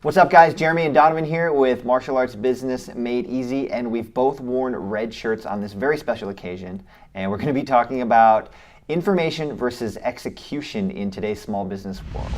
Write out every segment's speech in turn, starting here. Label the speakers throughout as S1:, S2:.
S1: What's up, guys? Jeremy and Donovan here with Martial Arts Business Made Easy, and we've both worn red shirts on this very special occasion, and we're going to be talking about information versus execution in today's small business world.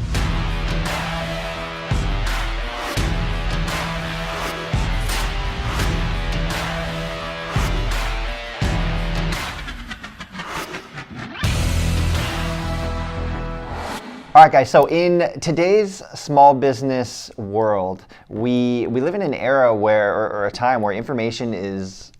S1: All right, guys, so in today's small business world, we live in an era where, or a time where information is,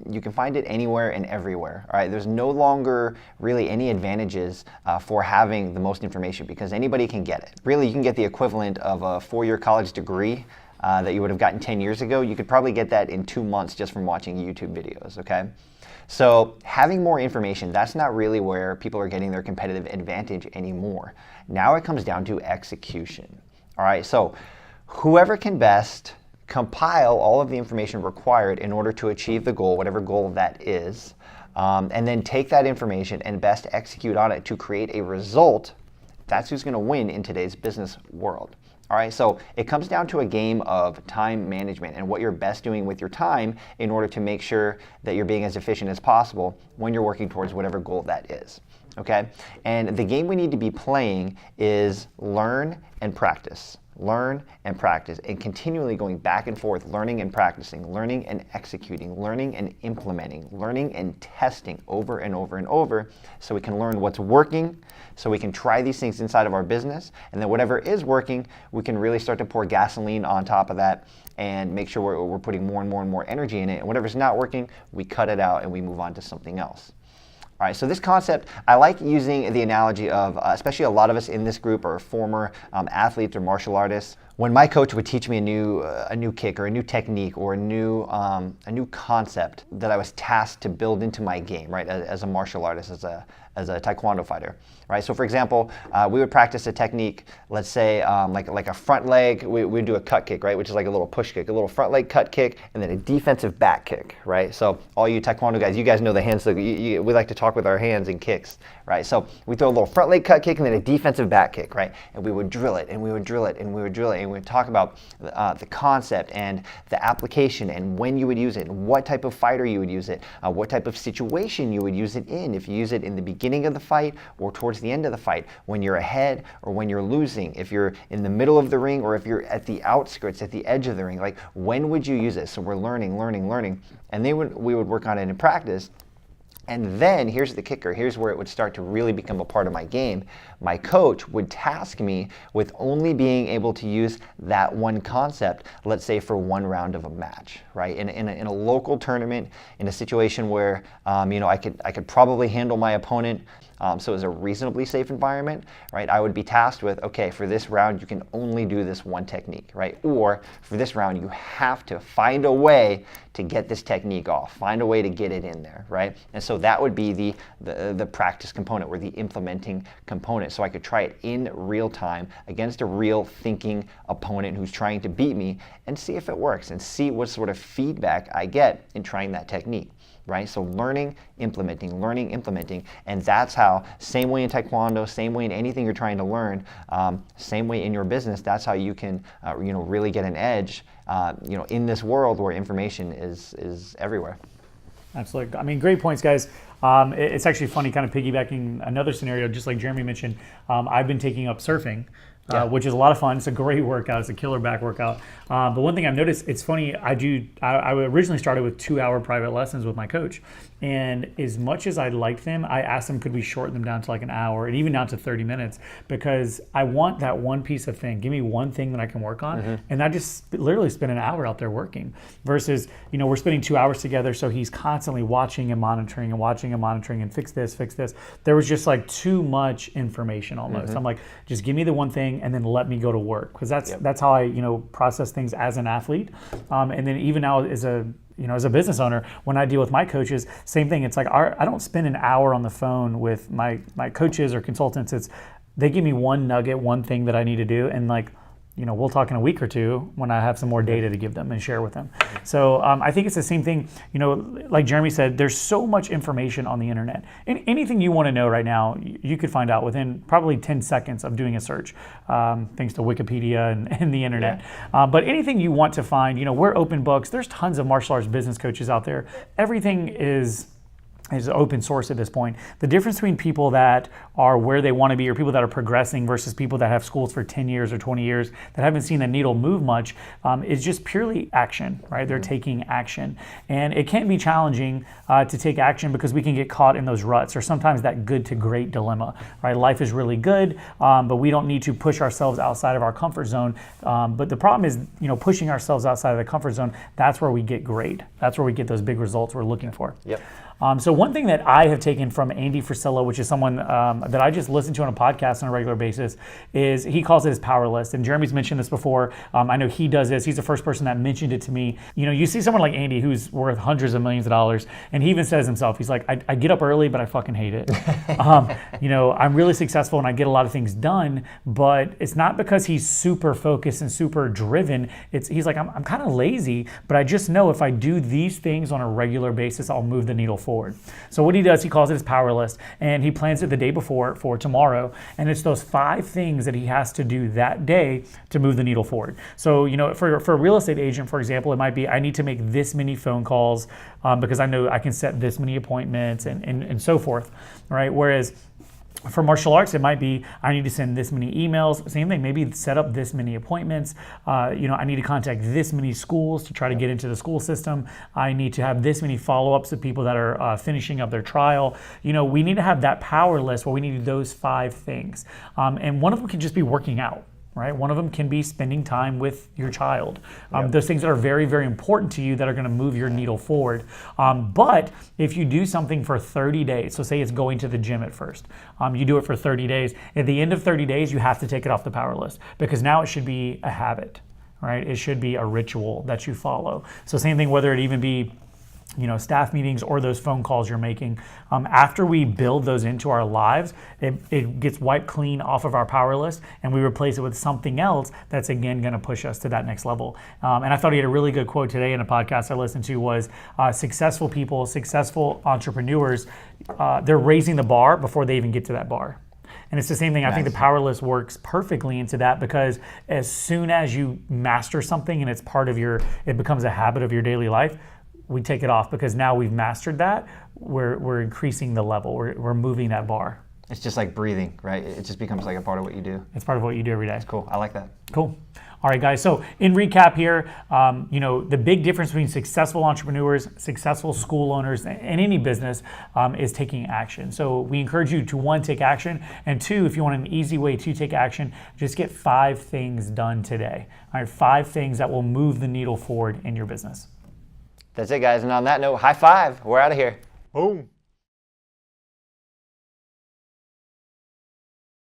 S1: you can find it anywhere and everywhere, all right? There's no longer really any advantages for having the most information because anybody can get it. Really, you can get the equivalent of a 4-year college degree that you would have gotten 10 years ago. You could probably get that in 2 months just from watching YouTube videos, okay? So having more information, that's not really where people are getting their competitive advantage anymore. Now it comes down to execution. All right, so whoever can best compile all of the information required in order to achieve the goal, whatever goal that is, and then take that information and best execute on it to create a result, that's who's going to win in today's business world. All right, so it comes down to a game of time management and what you're best doing with your time in order to make sure that you're being as efficient as possible when you're working towards whatever goal that is, okay? And the game we need to be playing is learn and practice. Learn and practice, and continually going back and forth, learning and practicing, learning and executing, learning and implementing, learning and testing over and over and over so we can learn what's working, so we can try these things inside of our business, and then whatever is working, we can really start to pour gasoline on top of that and make sure we're putting more and more and more energy in it, and whatever's not working, we cut it out and we move on to something else. All right, so this concept, I like using the analogy of, especially a lot of us in this group are former athletes or martial artists. When my coach would teach me a new kick or a new technique or a new concept that I was tasked to build into my game, right, as a martial artist, as a taekwondo fighter, right? So for example, we would practice a technique, let's say like a front leg, we'd do a cut kick, right, which is like a little push kick, a little front leg cut kick, and then a defensive back kick, right? So all you taekwondo guys, you guys know the hands, so we like to talk with our hands in kicks, right? So we throw a little front leg cut kick and then a defensive back kick, right? And we would drill it, and we would drill it, and we would drill it, and we would talk about the concept and the application and when you would use it, and what type of fighter you would use it, what type of situation you would use it in, if you use it in the beginning of the fight or towards the end of the fight, when you're ahead or when you're losing, if you're in the middle of the ring or if you're at the outskirts, at the edge of the ring, like when would you use it? So we're learning, and we would work on it in practice. And then here's the kicker, here's where it would start to really become a part of my game. My coach would task me with only being able to use that one concept, let's say for one round of a match, right? In a local tournament, in a situation where I could probably handle my opponent, so it was a reasonably safe environment, right? I would be tasked with, okay, for this round, you can only do this one technique, right? Or for this round, you have to find a way to get this technique off, find a way to get it in there, right? And so that would be the practice component or the implementing component. So I could try it in real time against a real thinking opponent who's trying to beat me and see if it works and see what sort of feedback I get in trying that technique. Right? So learning, implementing, and that's how, same way in taekwondo, same way in anything you're trying to learn, same way in your business, that's how you can really get an edge in this world where information is everywhere.
S2: Absolutely. I mean, great points, guys. It's actually funny, kind of piggybacking another scenario, just like Jeremy mentioned, I've been taking up surfing. Which is a lot of fun. It's a great workout. It's a killer back workout. But one thing I've noticed, it's funny, I originally started with 2-hour private lessons with my coach. And as much as I liked them, I asked them, could we shorten them down to like an hour and even down to 30 minutes? Because I want that one piece of thing. Give me one thing that I can work on. Mm-hmm. And I just literally spend an hour out there working versus, we're spending 2 hours together. So he's constantly watching and monitoring and fix this. There was just like too much information almost. Mm-hmm. I'm like, just give me the one thing and then let me go to work. Because that's how I, process things as an athlete. And then even now as a business owner, when I deal with my coaches, same thing. It's like I don't spend an hour on the phone with my coaches or consultants. They give me one nugget, one thing that I need to do, and like we'll talk in a week or two when I have some more data to give them and share with them. So I think it's the same thing, like Jeremy said, there's so much information on the internet. Anything you want to know right now, you could find out within probably 10 seconds of doing a search, thanks to Wikipedia and the internet. Yeah. But anything you want to find, we're open books. There's tons of martial arts business coaches out there. Everything is open source at this point. The difference between people that are where they want to be or people that are progressing versus people that have schools for 10 years or 20 years that haven't seen the needle move much is just purely action, right? They're taking action. And it can be challenging to take action because we can get caught in those ruts or sometimes that good to great dilemma, right? Life is really good, but we don't need to push ourselves outside of our comfort zone. But the problem is, pushing ourselves outside of the comfort zone, that's where we get great. That's where we get those big results we're looking for.
S1: Yep.
S2: So one thing that I have taken from Andy Frisella, which is someone that I just listen to on a podcast on a regular basis, is he calls it his power list. And Jeremy's mentioned this before. I know he does this. He's the first person that mentioned it to me. You see someone like Andy who's worth hundreds of millions of dollars, and he even says himself, he's like, I get up early, but I fucking hate it. I'm really successful and I get a lot of things done, but it's not because he's super focused and super driven. He's like, I'm kind of lazy, but I just know if I do these things on a regular basis, I'll move the needle forward. So what he does, he calls it his power list, and he plans it the day before for tomorrow. And it's those 5 things that he has to do that day to move the needle forward. So, for a real estate agent, for example, it might be, I need to make this many phone calls because I know I can set this many appointments and so forth, right? Whereas for martial arts, it might be, I need to send this many emails. Same thing, maybe set up this many appointments. I need to contact this many schools to try to get into the school system. I need to have this many follow-ups with people that are finishing up their trial. We need to have that power list where we need to do those 5 things. And one of them can just be working out. Right? One of them can be spending time with your child. Those things that are very, very important to you that are going to move your needle forward. But if you do something for 30 days, so say it's going to the gym at first, you do it for 30 days. At the end of 30 days, you have to take it off the power list because now it should be a habit, right? It should be a ritual that you follow. So same thing, whether it even be staff meetings or those phone calls you're making. After we build those into our lives, it gets wiped clean off of our power list and we replace it with something else that's again going to push us to that next level. And I thought he had a really good quote today in a podcast I listened to was successful people, successful entrepreneurs, they're raising the bar before they even get to that bar. And it's the same thing. Nice. I think the power list works perfectly into that because as soon as you master something and it's part of it becomes a habit of your daily life, we take it off because now we've mastered that. We're increasing the level. We're moving that bar.
S1: It's just like breathing, right? It just becomes like a part of what you do.
S2: It's part of what you do every day.
S1: That's cool. I like that.
S2: Cool. All right, guys. So in recap here, the big difference between successful entrepreneurs, successful school owners, and any business is taking action. So we encourage you to 1, take action, and 2, if you want an easy way to take action, just get 5 things done today. All right, 5 things that will move the needle forward in your business.
S1: That's it, guys. And on that note, high five. We're out of here.
S2: Boom.